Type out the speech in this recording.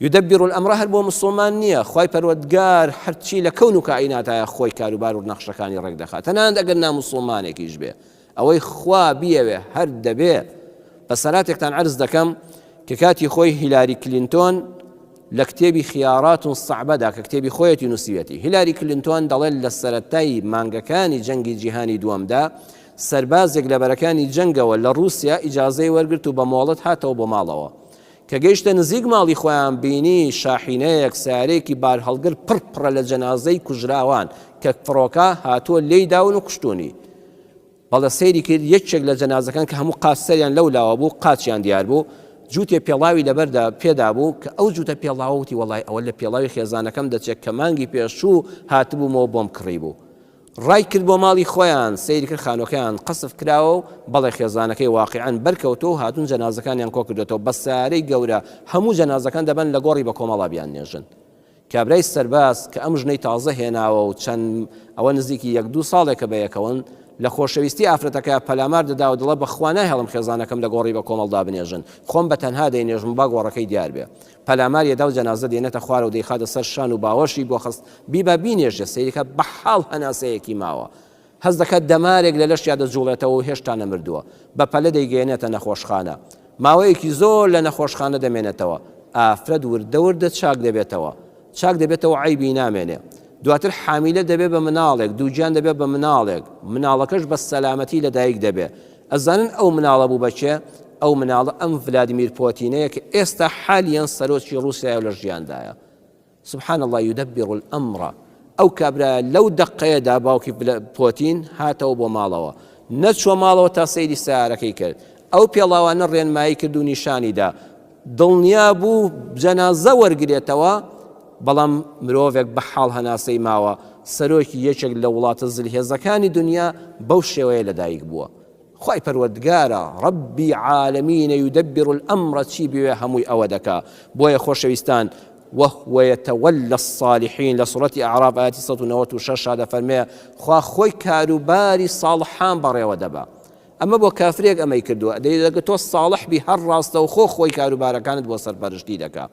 يدبر الأمر هەر بۆ مسلمان نییە، خوای پەروەردگار هەرچی لە کەون و کائیناتە خۆی کاروبار و نەخشەکانی ڕێک دەخات، تەنانەت ئەگەر نامسڵمانێکیش بێ، ئەوەی خوا بیەوێ هەر دەبێ. بە سەراتێکتان عەرز دەکەم کە کاتی خۆی هیلاری کلینتۆن لە کتێبی خیارات و سەعبەدا کە کتێبی خۆیەتی نووسیوەتی، هیلاری کلینتۆن دەڵێت لە سەرەتای مانگەکانی جەنگی جیهانی دووەمدا سەربازێک لە بەرەکانی جەنگەوە لە رووسیا ئیجازەی وەرگرت و بە مۆڵەت هاتەوە بۆ ماڵەوە، کە گەیشتە نزیک ماڵی خۆیان بینی شاحینەیەک سارێکی بار هەڵگر پڕ لە جەنازەی کوژراوان کە فڕۆکە هاتووە لێی داون و کوشتونی. بەڵە سەیری کرد یەکێک لە جەنازەکان کە هەموو قاسەریان لەولاوە بوو، قاچیان دیار بوو، جووتێ پێڵاوی لەبەردا پێدا بوو کە ئەو جووتە پێڵاوەتی وەڵای ئەوە لە پێڵاوی خێزانەکەم دەچێت کە مانگی پێشوو هاتبوومەوە بۆم کڕی بوو. ڕای کرد بۆ ماڵی خۆیان، سەیری کرد خانۆکەیان قەسف کراوە و بەڵێ خێزانەکەی واقعان بەرکەوتەوە و هاتوون جەنازەکانیان کۆ کردێتەوە بە سارەی گەورە، هەموو جەنازەکان دەبن لە گۆڕی بە کۆمەڵا بیان نێژن. کابرای سەرباز کە ئەم ژنەی تازە هێناوە و چەند ئەوە نزیکی 1-2 ساڵێکە بەیەکەون لە خۆشەویستی ئافرەتەکە پەلامار دەدا و دڵە بەخوا ناهێڵم خێزانەکەم لە گۆڕی بە کۆمەڵدا بنێژن، خۆم بە تەنها دەینێژم با گۆڕەکەی دیار بێ. پەلامار یەدا و جەنازە دێنێتە خوارە و دەیخاتە سەر شان و باوەشی بۆ خست بیبە بینێژێ، سەیرەکە بە حاڵ هەناسەیەکی ماوە، هەز دەکات دەمارێک لە لەشیا دەجوڵێتەوە و هێشتا نەمردووە، بە پەلە دەیگەێنێتە نەخۆشخانە، ماوەیەکی زۆر لە نەخۆشخانە دەمێنێتەوە، ئافرەت وردە چاک دەبێتەوە، چاک دەبێتەوە عیبی نامێنێ، دواتر حامیلە دەبێت بە مناڵێک، دووجیان دەبێت بە مناڵێک، مناڵەکەش بە سەلامەتی لەدایک دەبێت. ئەزانن ئەو مناڵە بوو بەچێ؟ ئەو مناڵە ئەم ڤلادیمیر پۆتینەیە کە ئێستا حالیان سەرۆکی رووسیا لە ژیاندایە. سبحان الله يدبر الأمر. ئەو کابرا لەو دەقەیەدا باوکی پۆتین هاتەوە بۆ ماڵەوە، نەچوە ماڵەوە تا سەیری سیارەکەی کرد، ئەو پێڵاوانە ڕێنمایی کرد و نیشانیدا، دڵنیا بوو جەنازە وەرگێتەوە، بەڵام مرۆڤێک بە حاڵ هەناسەی ماوە، سەرۆکی یەکێک لە وڵاتە زلهێزەکانی دنیا بەو شێوەیە لەدایک بووە. خوای پەروەردگارە ڕەبی عالەمینە یودەبر الئەمرە چی بوێ هەمووی ئەوە دەکا. بۆیە خۆشەویستان وهو يتولى الصالحين لسورة أعراف آيات 196 هذا فرمي خوا خوي كاروباري صالحان بريوا دبا. أما بو كافريك أما يكردوا دي تو الصالح بهر راس خو خوي كاروبارا كانت بو سرپرشتي دكا.